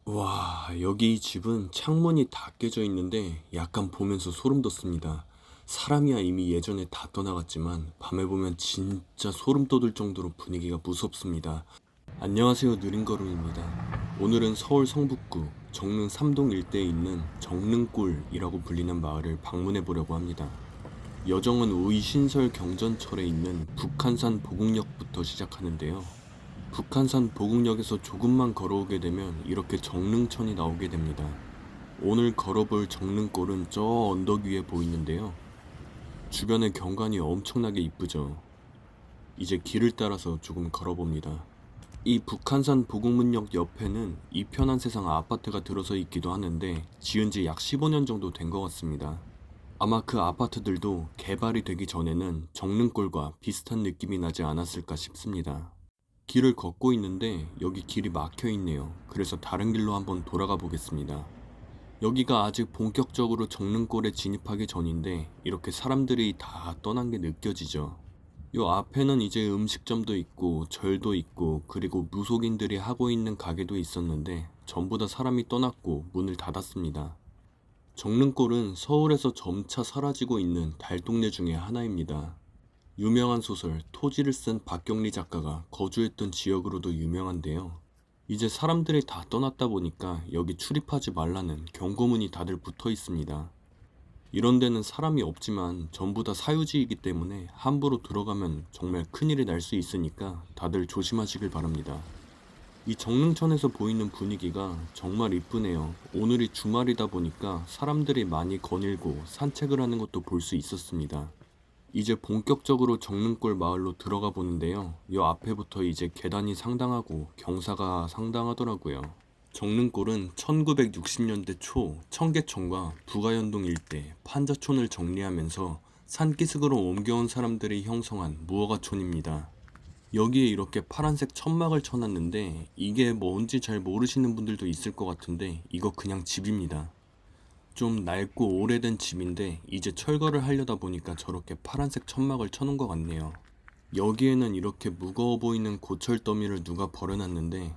와, 여기 이 집은 창문이 다 깨져 있는데 약간 보면서 소름 돋습니다. 사람이야 이미 예전에 다 떠나갔지만 밤에 보면 진짜 소름 돋을 정도로 분위기가 무섭습니다. 안녕하세요, 느린걸음입니다. 오늘은 서울 성북구 정릉 3동 일대에 있는 정릉골이라고 불리는 마을을 방문해 보려고 합니다. 여정은 의신설 경전철에 있는 북한산 보국역부터 시작하는데요. 북한산 보국역에서 조금만 걸어오게 되면 이렇게 정릉천이 나오게 됩니다. 오늘 걸어볼 정릉골은 저 언덕 위에 보이는데요. 주변의 경관이 엄청나게 이쁘죠. 이제 길을 따라서 조금 걸어봅니다. 이 북한산 보국문역 옆에는 이편한 세상 아파트가 들어서 있기도 하는데 지은 지 약 15년 정도 된 것 같습니다. 아마 그 아파트들도 개발이 되기 전에는 정릉골과 비슷한 느낌이 나지 않았을까 싶습니다. 길을 걷고 있는데 여기 길이 막혀 있네요. 그래서 다른 길로 한번 돌아가 보겠습니다. 여기가 아직 본격적으로 정릉골에 진입하기 전인데 이렇게 사람들이 다 떠난 게 느껴지죠. 요 앞에는 이제 음식점도 있고 절도 있고 그리고 무속인들이 하고 있는 가게도 있었는데 전부 다 사람이 떠났고 문을 닫았습니다. 정릉골은 서울에서 점차 사라지고 있는 달동네 중에 하나입니다. 유명한 소설 토지를 쓴 박경리 작가가 거주했던 지역으로도 유명한데요. 이제 사람들이 다 떠났다 보니까 여기 출입하지 말라는 경고문이 다들 붙어 있습니다. 이런 데는 사람이 없지만 전부 다 사유지이기 때문에 함부로 들어가면 정말 큰일이 날 수 있으니까 다들 조심하시길 바랍니다. 이 정릉천에서 보이는 분위기가 정말 이쁘네요. 오늘이 주말이다 보니까 사람들이 많이 거닐고 산책을 하는 것도 볼 수 있었습니다. 이제 본격적으로 정릉골 마을로 들어가 보는데요. 요 앞에부터 이제 계단이 상당하고 경사가 상당하더라고요. 정릉골은 1960년대 초 청계천과 부가연동 일대 판자촌을 정리하면서 산기슭으로 옮겨온 사람들이 형성한 무허가촌입니다. 여기에 이렇게 파란색 천막을 쳐놨는데 이게 뭔지 잘 모르시는 분들도 있을 것 같은데 이거 그냥 집입니다. 좀 낡고 오래된 집인데 이제 철거를 하려다 보니까 저렇게 파란색 천막을 쳐놓은 것 같네요. 여기에는 이렇게 무거워 보이는 고철 더미를 누가 버려놨는데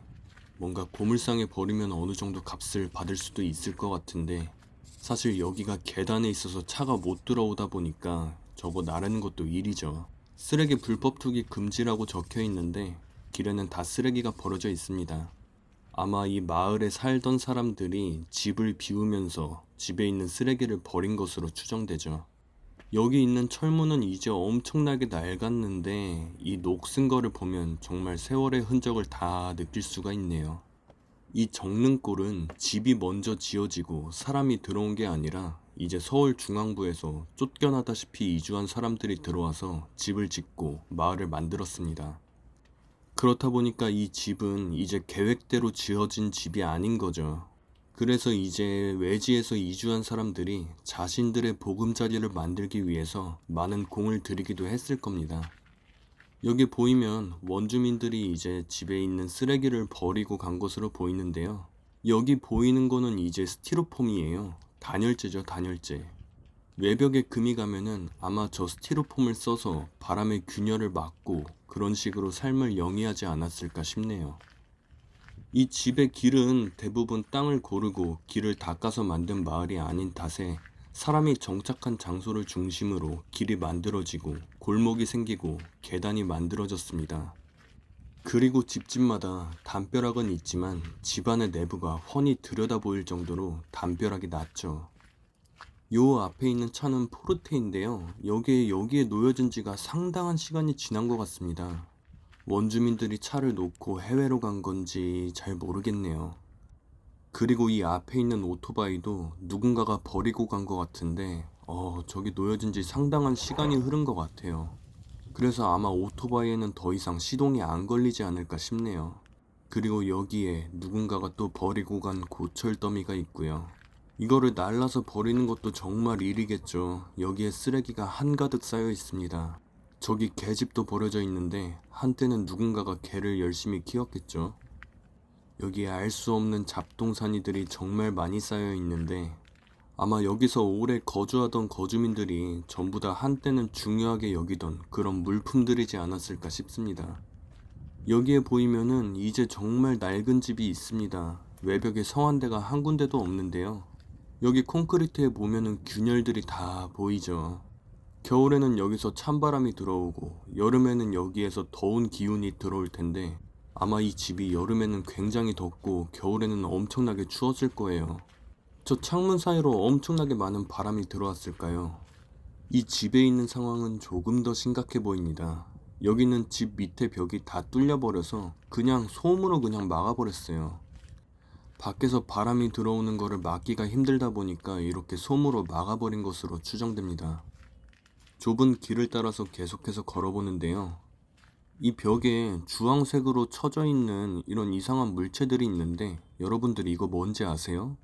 뭔가 고물상에 버리면 어느 정도 값을 받을 수도 있을 것 같은데 사실 여기가 계단에 있어서 차가 못 들어오다 보니까 저거 나르는 것도 일이죠. 쓰레기 불법 투기 금지라고 적혀 있는데 길에는 다 쓰레기가 버려져 있습니다. 아마 이 마을에 살던 사람들이 집을 비우면서 집에 있는 쓰레기를 버린 것으로 추정되죠. 여기 있는 철문은 이제 엄청나게 낡았는데 이 녹슨 거를 보면 정말 세월의 흔적을 다 느낄 수가 있네요. 이 정릉골은 집이 먼저 지어지고 사람이 들어온 게 아니라 이제 서울 중앙부에서 쫓겨나다시피 이주한 사람들이 들어와서 집을 짓고 마을을 만들었습니다. 그렇다 보니까 이 집은 이제 계획대로 지어진 집이 아닌 거죠. 그래서 이제 외지에서 이주한 사람들이 자신들의 보금자리를 만들기 위해서 많은 공을 들이기도 했을 겁니다. 여기 보이면 원주민들이 이제 집에 있는 쓰레기를 버리고 간 것으로 보이는데요. 여기 보이는 거는 이제 스티로폼이에요. 단열재죠, 단열재. 외벽에 금이 가면은 아마 저 스티로폼을 써서 바람의 균열을 막고 그런 식으로 삶을 영위하지 않았을까 싶네요. 이 집의 길은 대부분 땅을 고르고 길을 닦아서 만든 마을이 아닌 탓에 사람이 정착한 장소를 중심으로 길이 만들어지고 골목이 생기고 계단이 만들어졌습니다. 그리고 집집마다 담벼락은 있지만 집안의 내부가 훤히 들여다 보일 정도로 담벼락이 낮죠. 요 앞에 있는 차는 포르테인데요. 여기에 놓여진 지가 상당한 시간이 지난 것 같습니다. 원주민들이 차를 놓고 해외로 간 건지 잘 모르겠네요. 그리고 이 앞에 있는 오토바이도 누군가가 버리고 간 것 같은데, 저기 놓여진 지 상당한 시간이 흐른 것 같아요. 그래서 아마 오토바이에는 더 이상 시동이 안 걸리지 않을까 싶네요. 그리고 여기에 누군가가 또 버리고 간 고철 더미가 있고요. 이거를 날라서 버리는 것도 정말 일이겠죠. 여기에 쓰레기가 한가득 쌓여 있습니다. 저기 개집도 버려져 있는데 한때는 누군가가 개를 열심히 키웠겠죠. 여기에 알 수 없는 잡동사니들이 정말 많이 쌓여 있는데 아마 여기서 오래 거주하던 거주민들이 전부 다 한때는 중요하게 여기던 그런 물품들이지 않았을까 싶습니다. 여기에 보이면은 이제 정말 낡은 집이 있습니다. 외벽에 성환대가 한 군데도 없는데요. 여기 콘크리트에 보면은 균열들이 다 보이죠. 겨울에는 여기서 찬바람이 들어오고 여름에는 여기에서 더운 기운이 들어올 텐데 아마 이 집이 여름에는 굉장히 덥고 겨울에는 엄청나게 추웠을 거예요. 저 창문 사이로 엄청나게 많은 바람이 들어왔을까요? 이 집에 있는 상황은 조금 더 심각해 보입니다. 여기는 집 밑에 벽이 다 뚫려버려서 그냥 솜으로 그냥 막아버렸어요. 밖에서 바람이 들어오는 거를 막기가 힘들다 보니까 이렇게 솜으로 막아버린 것으로 추정됩니다. 좁은 길을 따라서 계속해서 걸어보는데요. 이 벽에 주황색으로 쳐져 있는 이런 이상한 물체들이 있는데 여러분들이 이거 뭔지 아세요?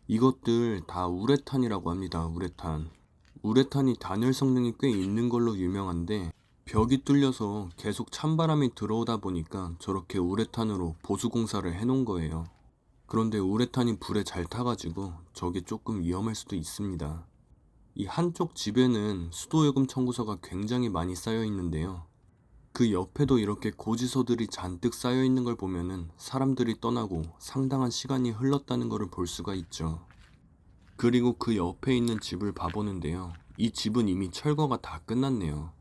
이것들 다 우레탄이라고 합니다. 우레탄. 우레탄이 단열 성능이 꽤 있는 걸로 유명한데 벽이 뚫려서 계속 찬바람이 들어오다 보니까 저렇게 우레탄으로 보수 공사를 해놓은 거예요. 그런데 우레탄이 불에 잘 타가지고 저게 조금 위험할 수도 있습니다. 이 한쪽 집에는 수도요금 청구서가 굉장히 많이 쌓여 있는데요. 그 옆에도 이렇게 고지서들이 잔뜩 쌓여 있는 걸 보면은 사람들이 떠나고 상당한 시간이 흘렀다는 것을 볼 수가 있죠. 그리고 그 옆에 있는 집을 봐보는데요. 이 집은 이미 철거가 다 끝났네요.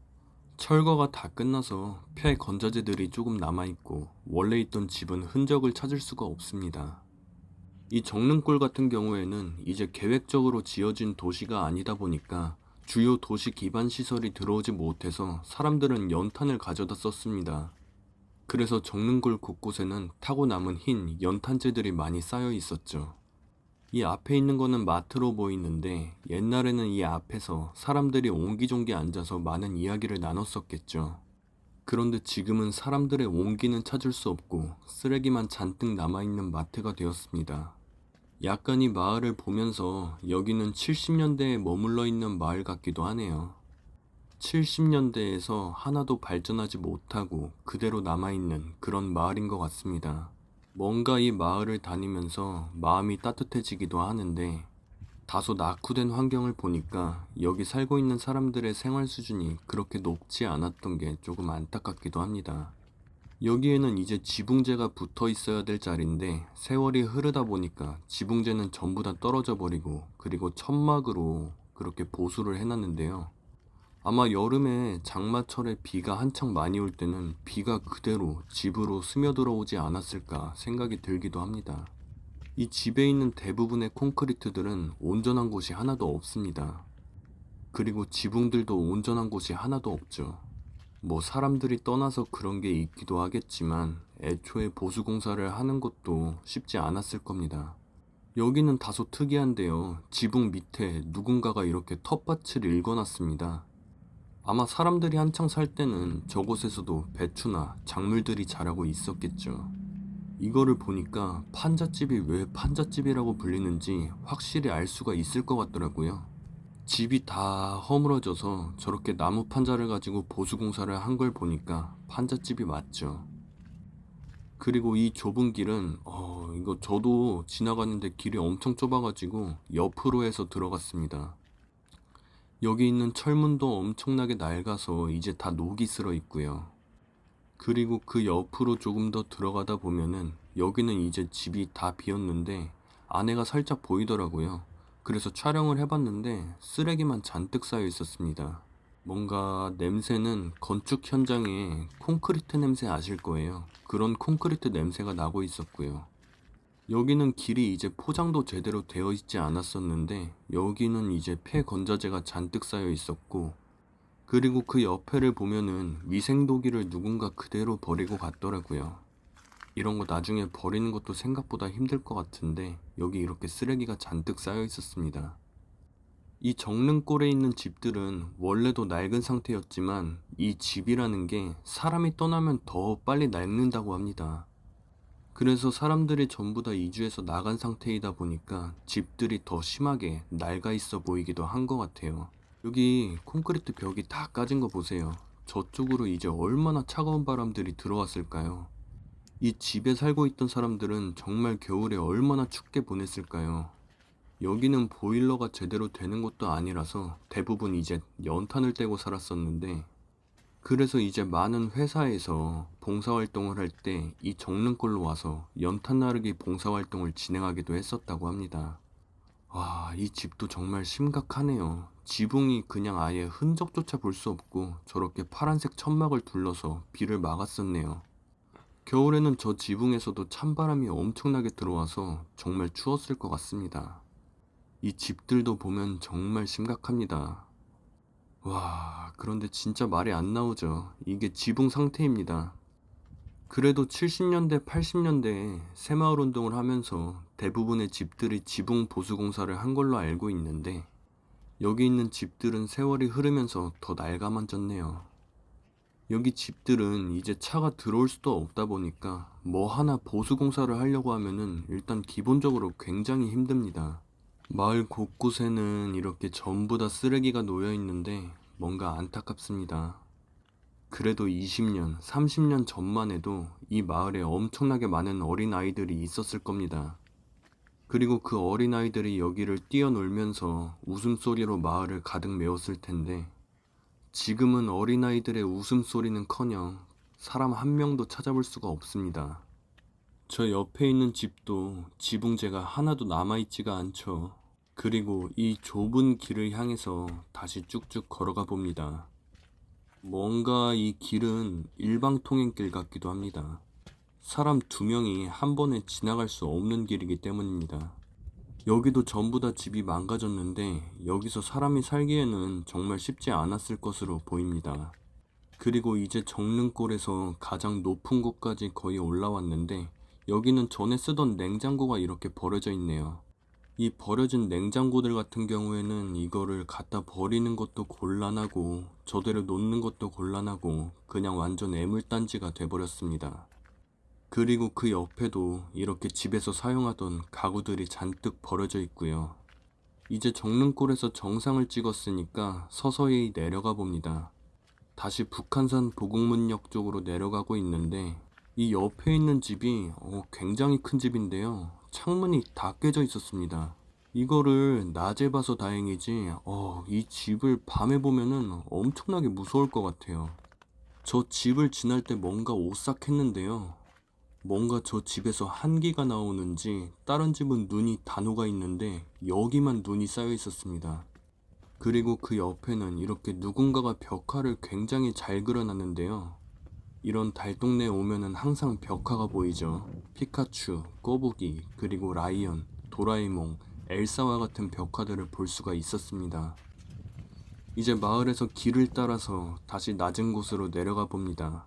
철거가 다 끝나서 폐 건자재들이 조금 남아있고 원래 있던 집은 흔적을 찾을 수가 없습니다. 이 정릉골 같은 경우에는 이제 계획적으로 지어진 도시가 아니다 보니까 주요 도시 기반 시설이 들어오지 못해서 사람들은 연탄을 가져다 썼습니다. 그래서 정릉골 곳곳에는 타고 남은 흰 연탄재들이 많이 쌓여 있었죠. 이 앞에 있는 거는 마트로 보이는데 옛날에는 이 앞에서 사람들이 옹기종기 앉아서 많은 이야기를 나눴었겠죠. 그런데 지금은 사람들의 온기는 찾을 수 없고 쓰레기만 잔뜩 남아있는 마트가 되었습니다. 약간 이 마을을 보면서 여기는 70년대에 머물러 있는 마을 같기도 하네요. 70년대에서 하나도 발전하지 못하고 그대로 남아있는 그런 마을인 것 같습니다. 뭔가 이 마을을 다니면서 마음이 따뜻해지기도 하는데 다소 낙후된 환경을 보니까 여기 살고 있는 사람들의 생활 수준이 그렇게 높지 않았던 게 조금 안타깝기도 합니다. 여기에는 이제 지붕재가 붙어 있어야 될 자리인데 세월이 흐르다 보니까 지붕재는 전부 다 떨어져 버리고 그리고 천막으로 그렇게 보수를 해놨는데요. 아마 여름에 장마철에 비가 한창 많이 올 때는 비가 그대로 집으로 스며들어오지 않았을까 생각이 들기도 합니다. 이 집에 있는 대부분의 콘크리트들은 온전한 곳이 하나도 없습니다. 그리고 지붕들도 온전한 곳이 하나도 없죠. 뭐 사람들이 떠나서 그런 게 있기도 하겠지만 애초에 보수 공사를 하는 것도 쉽지 않았을 겁니다. 여기는 다소 특이한데요. 지붕 밑에 누군가가 이렇게 텃밭을 읽어놨습니다. 아마 사람들이 한창 살 때는 저곳에서도 배추나 작물들이 자라고 있었겠죠. 이거를 보니까 판잣집이 왜 판잣집이라고 불리는지 확실히 알 수가 있을 것 같더라고요. 집이 다 허물어져서 저렇게 나무 판자를 가지고 보수공사를 한 걸 보니까 판잣집이 맞죠. 그리고 이 좁은 길은 이거 저도 지나가는데 길이 엄청 좁아가지고 옆으로 해서 들어갔습니다. 여기 있는 철문도 엄청나게 낡아서 이제 다 녹이 슬어 있고요. 그리고 그 옆으로 조금 더 들어가다 보면은 여기는 이제 집이 다 비었는데 안에가 살짝 보이더라고요. 그래서 촬영을 해봤는데 쓰레기만 잔뜩 쌓여 있었습니다. 뭔가 냄새는 건축 현장에 콘크리트 냄새 아실 거예요. 그런 콘크리트 냄새가 나고 있었고요. 여기는 길이 이제 포장도 제대로 되어 있지 않았었는데 여기는 이제 폐건자재가 잔뜩 쌓여 있었고 그리고 그 옆에를 보면은 위생도기를 누군가 그대로 버리고 갔더라고요. 이런 거 나중에 버리는 것도 생각보다 힘들 것 같은데 여기 이렇게 쓰레기가 잔뜩 쌓여 있었습니다. 이 정릉골에 있는 집들은 원래도 낡은 상태였지만 이 집이라는 게 사람이 떠나면 더 빨리 낡는다고 합니다. 그래서 사람들이 전부 다 이주해서 나간 상태이다 보니까 집들이 더 심하게 낡아 있어 보이기도 한 것 같아요. 여기 콘크리트 벽이 다 까진 거 보세요. 저쪽으로 이제 얼마나 차가운 바람들이 들어왔을까요? 이 집에 살고 있던 사람들은 정말 겨울에 얼마나 춥게 보냈을까요? 여기는 보일러가 제대로 되는 곳도 아니라서 대부분 이제 연탄을 떼고 살았었는데 그래서 이제 많은 회사에서 봉사활동을 할 때 이 정릉골로 와서 연탄 나르기 봉사활동을 진행하기도 했었다고 합니다. 와, 이 집도 정말 심각하네요. 지붕이 그냥 아예 흔적조차 볼 수 없고 저렇게 파란색 천막을 둘러서 비를 막았었네요. 겨울에는 저 지붕에서도 찬바람이 엄청나게 들어와서 정말 추웠을 것 같습니다. 이 집들도 보면 정말 심각합니다. 와, 그런데 진짜 말이 안 나오죠. 이게 지붕 상태입니다. 그래도 70년대, 80년대에 새마을 운동을 하면서 대부분의 집들이 지붕 보수 공사를 한 걸로 알고 있는데 여기 있는 집들은 세월이 흐르면서 더 낡아만졌네요. 여기 집들은 이제 차가 들어올 수도 없다 보니까 뭐 하나 보수 공사를 하려고 하면은 일단 기본적으로 굉장히 힘듭니다. 마을 곳곳에는 이렇게 전부 다 쓰레기가 놓여 있는데 뭔가 안타깝습니다. 그래도 20년, 30년 전만 해도 이 마을에 엄청나게 많은 어린아이들이 있었을 겁니다. 그리고 그 어린아이들이 여기를 뛰어놀면서 웃음소리로 마을을 가득 메웠을 텐데 지금은 어린아이들의 웃음소리는커녕 사람 한 명도 찾아볼 수가 없습니다. 저 옆에 있는 집도 지붕재가 하나도 남아있지가 않죠. 그리고 이 좁은 길을 향해서 다시 쭉쭉 걸어가 봅니다. 뭔가 이 길은 일방통행길 같기도 합니다. 사람 두 명이 한 번에 지나갈 수 없는 길이기 때문입니다. 여기도 전부 다 집이 망가졌는데 여기서 사람이 살기에는 정말 쉽지 않았을 것으로 보입니다. 그리고 이제 정릉골에서 가장 높은 곳까지 거의 올라왔는데 여기는 전에 쓰던 냉장고가 이렇게 버려져 있네요. 이 버려진 냉장고들 같은 경우에는 이거를 갖다 버리는 것도 곤란하고 저대로 놓는 것도 곤란하고 그냥 완전 애물단지가 돼버렸습니다. 그리고 그 옆에도 이렇게 집에서 사용하던 가구들이 잔뜩 버려져 있고요. 이제 정릉골에서 정상을 찍었으니까 서서히 내려가 봅니다. 다시 북한산 보국문역 쪽으로 내려가고 있는데 이 옆에 있는 집이 굉장히 큰 집인데요. 창문이 다 깨져 있었습니다. 이거를 낮에 봐서 다행이지 이 집을 밤에 보면은 엄청나게 무서울 것 같아요. 저 집을 지날 때 뭔가 오싹했는데요. 뭔가 저 집에서 한기가 나오는지 다른 집은 눈이 다 녹아 있는데 여기만 눈이 쌓여 있었습니다. 그리고 그 옆에는 이렇게 누군가가 벽화를 굉장히 잘 그려놨는데요. 이런 달동네에 오면은 항상 벽화가 보이죠. 피카츄, 꼬부기, 그리고 라이언, 도라에몽, 엘사와 같은 벽화들을 볼 수가 있었습니다. 이제 마을에서 길을 따라서 다시 낮은 곳으로 내려가 봅니다.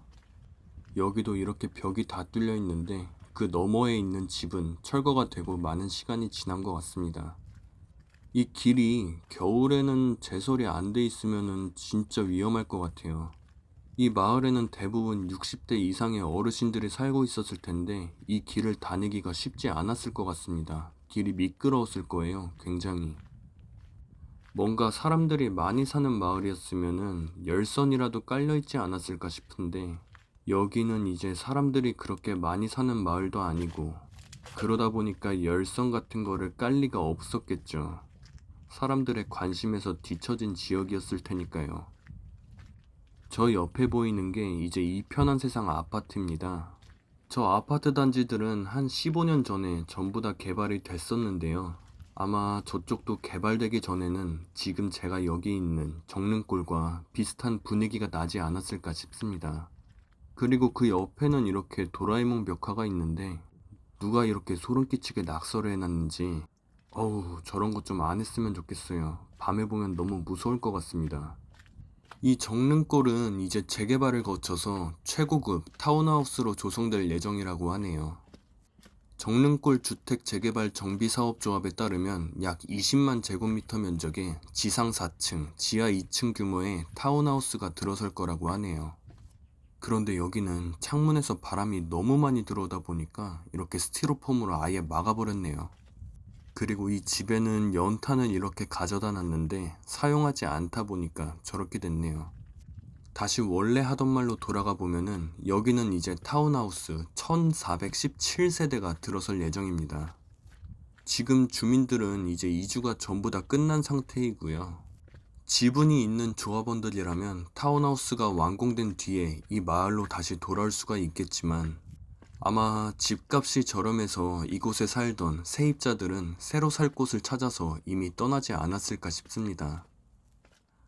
여기도 이렇게 벽이 다 뚫려 있는데 그 너머에 있는 집은 철거가 되고 많은 시간이 지난 것 같습니다. 이 길이 겨울에는 제설이 안 돼 있으면은 진짜 위험할 것 같아요. 이 마을에는 대부분 60대 이상의 어르신들이 살고 있었을 텐데 이 길을 다니기가 쉽지 않았을 것 같습니다. 길이 미끄러웠을 거예요, 굉장히. 뭔가 사람들이 많이 사는 마을이었으면은 열선이라도 깔려있지 않았을까 싶은데 여기는 이제 사람들이 그렇게 많이 사는 마을도 아니고 그러다 보니까 열선 같은 거를 깔 리가 없었겠죠. 사람들의 관심에서 뒤처진 지역이었을 테니까요. 저 옆에 보이는 게 이제 이편한 세상 아파트입니다. 저 아파트 단지들은 한 15년 전에 전부 다 개발이 됐었는데요. 아마 저쪽도 개발되기 전에는 지금 제가 여기 있는 정릉골과 비슷한 분위기가 나지 않았을까 싶습니다. 그리고 그 옆에는 이렇게 도라에몽 벽화가 있는데 누가 이렇게 소름 끼치게 낙서를 해놨는지 저런 거 좀 안 했으면 좋겠어요. 밤에 보면 너무 무서울 것 같습니다. 이 정릉골은 이제 재개발을 거쳐서 최고급 타운하우스로 조성될 예정이라고 하네요. 정릉골 주택 재개발 정비사업조합에 따르면 약 20만 제곱미터 면적의 지상 4층, 지하 2층 규모의 타운하우스가 들어설 거라고 하네요. 그런데 여기는 창문에서 바람이 너무 많이 들어오다 보니까 이렇게 스티로폼으로 아예 막아버렸네요. 그리고 이 집에는 연탄을 이렇게 가져다 놨는데 사용하지 않다 보니까 저렇게 됐네요. 다시 원래 하던 말로 돌아가 보면은 여기는 이제 타운하우스 1417세대가 들어설 예정입니다. 지금 주민들은 이제 이주가 전부 다 끝난 상태이고요. 지분이 있는 조합원들이라면 타운하우스가 완공된 뒤에 이 마을로 다시 돌아올 수가 있겠지만 아마 집값이 저렴해서 이곳에 살던 세입자들은 새로 살 곳을 찾아서 이미 떠나지 않았을까 싶습니다.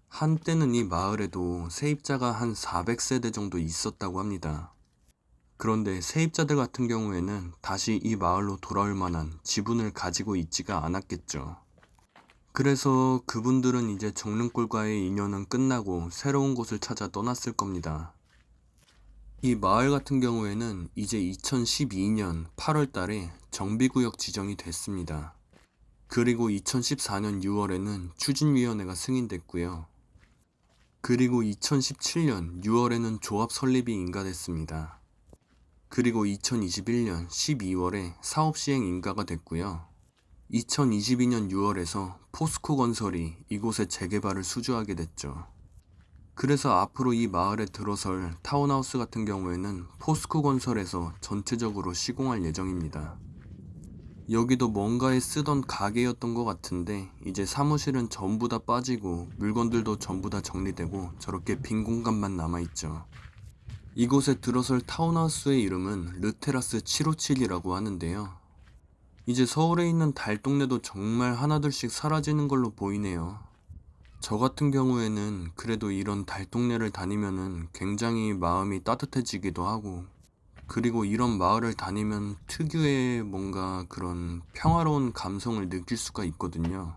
한때는 이 마을에도 세입자가 한 400세대 정도 있었다고 합니다. 그런데 세입자들 같은 경우에는 다시 이 마을로 돌아올 만한 지분을 가지고 있지가 않았겠죠. 그래서 그분들은 이제 정릉골과의 인연은 끝나고 새로운 곳을 찾아 떠났을 겁니다. 이 마을 같은 경우에는 이제 2012년 8월 달에 정비구역 지정이 됐습니다. 그리고 2014년 6월에는 추진위원회가 승인됐고요. 그리고 2017년 6월에는 조합 설립이 인가됐습니다. 그리고 2021년 12월에 사업 시행 인가가 됐고요. 2022년 6월에서 포스코 건설이 이곳의 재개발을 수주하게 됐죠. 그래서 앞으로 이 마을에 들어설 타운하우스 같은 경우에는 포스코 건설에서 전체적으로 시공할 예정입니다. 여기도 뭔가에 쓰던 가게였던 것 같은데 이제 사무실은 전부 다 빠지고 물건들도 전부 다 정리되고 저렇게 빈 공간만 남아있죠. 이곳에 들어설 타운하우스의 이름은 르테라스 757이라고 하는데요. 이제 서울에 있는 달동네도 정말 하나둘씩 사라지는 걸로 보이네요. 저 같은 경우에는 그래도 이런 달동네를 다니면은 굉장히 마음이 따뜻해지기도 하고, 그리고 이런 마을을 다니면 특유의 뭔가 그런 평화로운 감성을 느낄 수가 있거든요.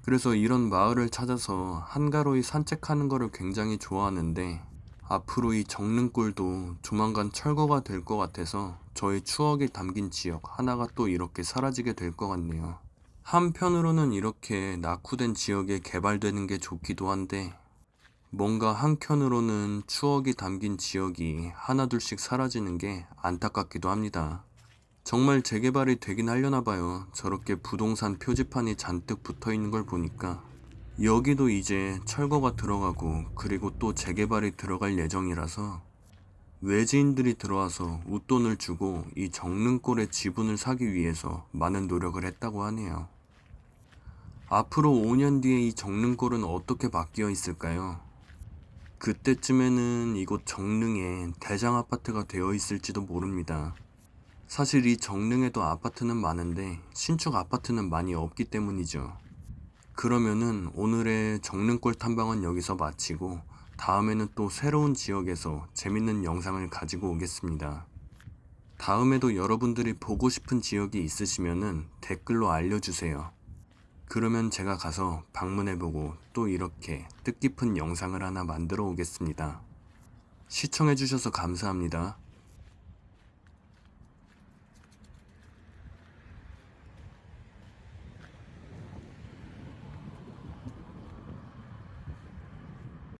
그래서 이런 마을을 찾아서 한가로이 산책하는 거를 굉장히 좋아하는데, 앞으로 이 정릉골도 조만간 철거가 될 것 같아서 저의 추억이 담긴 지역 하나가 또 이렇게 사라지게 될 것 같네요. 한편으로는 이렇게 낙후된 지역에 개발되는 게 좋기도 한데 뭔가 한켠으로는 추억이 담긴 지역이 하나둘씩 사라지는 게 안타깝기도 합니다. 정말 재개발이 되긴 하려나 봐요. 저렇게 부동산 표지판이 잔뜩 붙어 있는 걸 보니까. 여기도 이제 철거가 들어가고 그리고 또 재개발이 들어갈 예정이라서 외지인들이 들어와서 웃돈을 주고 이 정릉골의 지분을 사기 위해서 많은 노력을 했다고 하네요. 앞으로 5년 뒤에 이 정릉골은 어떻게 바뀌어 있을까요? 그때쯤에는 이곳 정릉에 대장 아파트가 되어 있을지도 모릅니다. 사실 이 정릉에도 아파트는 많은데 신축 아파트는 많이 없기 때문이죠. 그러면은 오늘의 정릉골 탐방은 여기서 마치고 다음에는 또 새로운 지역에서 재밌는 영상을 가지고 오겠습니다. 다음에도 여러분들이 보고 싶은 지역이 있으시면은 댓글로 알려주세요. 그러면 제가 가서 방문해보고 또 이렇게 뜻깊은 영상을 하나 만들어 오겠습니다. 시청해주셔서 감사합니다.